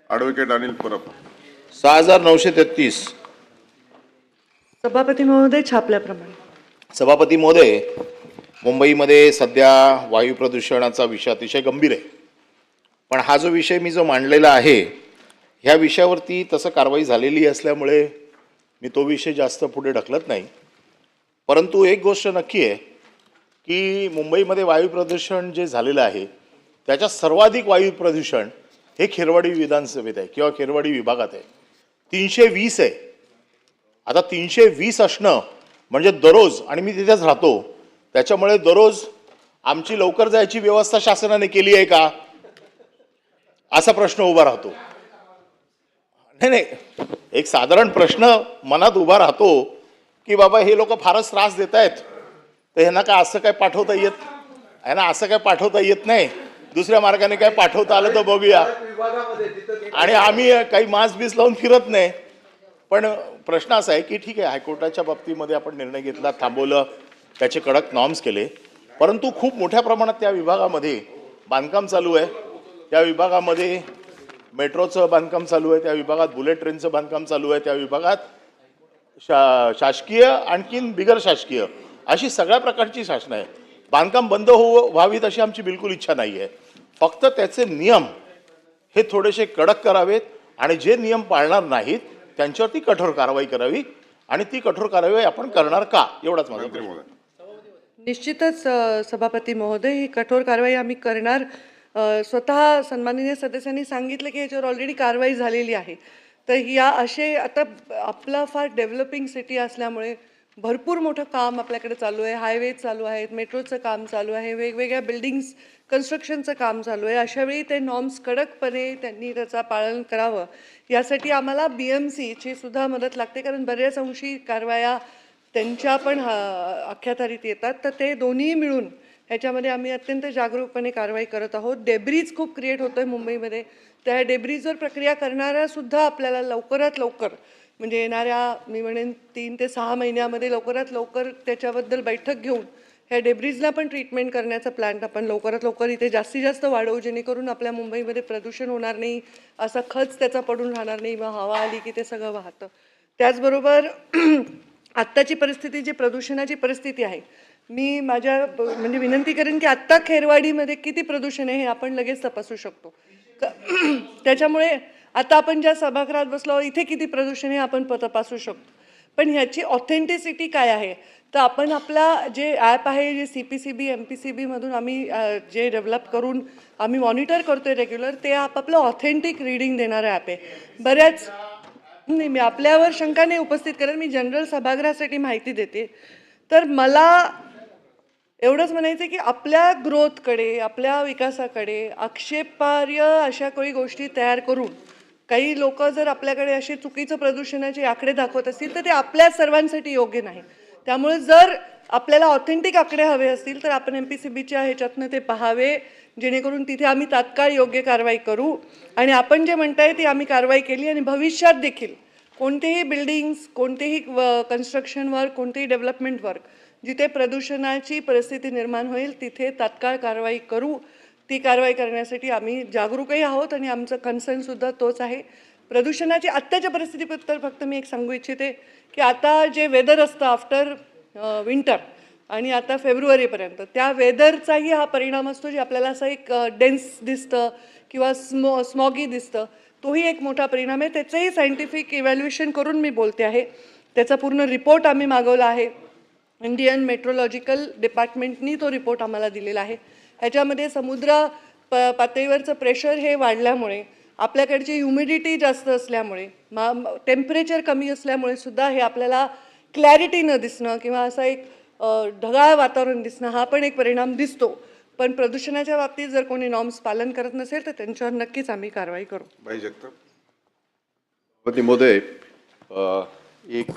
Advocate Anil Parab. 6933. सभापती महोदय, छापल्याप्रमाणे. सभापती महोदय, मुंबईमध्ये सध्या वायू प्रदूषणाचा विषय अतिशय गंभीर आहे. पण हा जो विषय मी मांडलेला आहे ह्या विषयावरती तसं कारवाई झालेली असल्यामुळे मी तो विषय जास्त पुढे ढकलत नाही. परंतु एक गोष्ट नक्की आहे की मुंबईमध्ये वायू प्रदूषण जे झालेलं आहे त्याच्यात सर्वाधिक वायू प्रदूषण हे खेरवाडी विधानसभेत आहे किंवा खेरवाडी विभागात आहे. 320 आहे. आता 320 असणं म्हणजे दररोज, आणि मी तिथेच राहतो त्याच्यामुळे दररोज आमची लवकर जायची व्यवस्था शासनाने केली आहे का असा प्रश्न उभा राहतो. नाही, एक साधारण प्रश्न मनात उभा राहतो की बाबा हे लोक फारच त्रास देत आहेत, तर ह्यांना काय असं काय पाठवता येत, ह्यांना असं काय पाठवता येत नाही, दुसऱ्या मार्गाने काय पाठवता आलं तर बघूया. आणि आम्ही काही मास्क बीस लावून फिरत नाही. पण प्रश्न असा आहे की ठीक आहे, हायकोर्टाच्या बाबतीमध्ये आपण निर्णय घेतला, थांबवलं, त्याचे कडक नॉर्म्स केले, परंतु खूप मोठ्या प्रमाणात त्या विभागामध्ये बांधकाम चालू आहे. त्या विभागामध्ये मेट्रोचं बांधकाम चालू आहे, त्या विभागात बुलेट ट्रेनचं बांधकाम चालू आहे, त्या विभागात शासकीय आणखीन बिगर शासकीय अशी सगळ्या प्रकारची शासनं आहे. बांधकाम बंद व्हावीत अशी आमची बिलकुल इच्छा नाही आहे. फक्त त्याचे नियम हे थोडेसे कडक करावेत आणि जे नियम पाळणार नाहीत त्यांच्यावरती कठोर कारवाई करावी, आणि ती कठोर कारवाई आपण करणार का, एवढाच माझा प्रश्न. निश्चितच सभापती महोदय, ही कठोर कारवाई आम्ही करणार. स्वतः सन्माननीय सदस्यांनी सांगितलं की याच्यावर ऑलरेडी कारवाई झालेली आहे. तर या असे आता आपला फार डेव्हलपिंग सिटी असल्यामुळे भरपूर मोठं काम आपल्याकडे चालू आहे. हायवे चालू आहेत, मेट्रोचं काम चालू आहे, वेगवेगळ्या बिल्डिंग्स कन्स्ट्रक्शनचं काम चालू आहे. अशावेळी ते नॉर्म्स कडकपणे त्यांनी त्याचं पालन करावं, यासाठी आम्हाला BMCची सुद्धा मदत लागते, कारण बऱ्याच अंशी कारवाया त्यांच्या पण अख्यातारीत येतात. तर ते दोन्ही मिळून ह्याच्यामध्ये आम्ही अत्यंत जागरूकपणे कारवाई करत आहोत. डेब्रीज खूप क्रिएट होतोय मुंबईमध्ये. त्या डेब्रीजवर प्रक्रिया करणाऱ्या सुद्धा आपल्याला लवकरात लवकर, म्हणजे येणाऱ्या मी म्हणेन 3 ते 6 महिन्यामध्ये लवकरात लवकर त्याच्याबद्दल बैठक घेऊन ह्या डेब्रीजला पण ट्रीटमेंट करण्याचा प्लॅन आपण लवकरात लवकर इथे जास्तीत जास्त वाढवू, जेणेकरून आपल्या मुंबईमध्ये प्रदूषण होणार नाही, असा खच त्याचा पडून राहणार नाही, मग हवा आली की ते सगळं वाहतं. त्याचबरोबर आत्ताची परिस्थिती, जी प्रदूषणाची परिस्थिती आहे, मी माझ्या म्हणजे विनंती करेन की आत्ता खेरवाडीमध्ये किती प्रदूषण आहे हे आपण लगेच तपासू शकतो. त्याच्यामुळे आता आपण ज्या सभागृहात बसलो इथे किती प्रदूषण आहे आपण तपासू शकतो. पण ह्याची ऑथेंटिसिटी काय आहे, तर आपण आपला जे ॲप आहे, जे CPCB MPCB मधून आम्ही जे डेव्हलप करून आम्ही मॉनिटर करतोय रेग्युलर, ते आपलं ऑथेंटिक रीडिंग देणारं ॲप आहे. बऱ्याच नाही, मी आपल्यावर शंका नाही उपस्थित करेन, मी जनरल सभागृहासाठी माहिती देते. तर मला एवढंच म्हणायचं की आपल्या ग्रोथकडे, आपल्या विकासाकडे आक्षेपार्ह अशा काही गोष्टी तयार करून काही लोक जर आपल्याकडे असे चुकीचं प्रदूषणाचे आकडे दाखवत असतील तर ते आपल्या सर्वांसाठी योग्य नाही. त्यामुळे जर आपल्याला ऑथेंटिक आकडे हवे असतील तर आपण MPCBच्या ह्याच्यातनं ते पाहावे, जेणेकरून तिथे आम्ही तात्काळ योग्य कारवाई करू. आणि आपण जे म्हणताय ती आम्ही कारवाई केली, आणि भविष्यात देखील कोणतेही बिल्डिंग्स, कोणतेही कन्स्ट्रक्शन वर्क, कोणतेही डेव्हलपमेंट वर्क जिथे प्रदूषणाची परिस्थिती निर्माण होईल तिथे तात्काळ कारवाई करू. ती कारवाई करण्यासाठी आम्ही जागरूकही आहोत आणि आमचं कन्सर्नसुद्धा तोच आहे. प्रदूषणाची आत्ताच्या परिस्थितीबद्दल फक्त मी एक सांगू इच्छिते की आता जे वेदर असतं आफ्टर विंटर आणि आता फेब्रुवारीपर्यंत, त्या वेदरचाही हा परिणाम असतो, जे आपल्याला असं एक डेन्स दिसतं किंवा स्मॉगी दिसतं, तोही एक मोठा परिणाम आहे. त्याचंही सायंटिफिक इव्हॅल्युएशन करून मी बोलते आहे. त्याचा पूर्ण रिपोर्ट आम्ही मागवला आहे. इंडियन मेट्रोलॉजिकल डिपार्टमेंटनी तो रिपोर्ट आम्हाला दिलेला आहे. ह्याच्यामध्ये समुद्र पातळीवरचं प्रेशर हे वाढल्यामुळे, आपल्याकडची ह्युमिडिटी जास्त असल्यामुळे, टेम्परेचर कमी असल्यामुळे सुद्धा हे आपल्याला क्लॅरिटी न दिसणं किंवा असं एक ढगाळ वातावरण दिसणं हा पण एक परिणाम दिसतो. पण प्रदूषणाच्या बाबतीत जर कोणी नॉर्म्स पालन करत नसेल तर त्यांच्यावर नक्कीच आम्ही कारवाई करू. भाई जगताप. सभापती महोदय, एक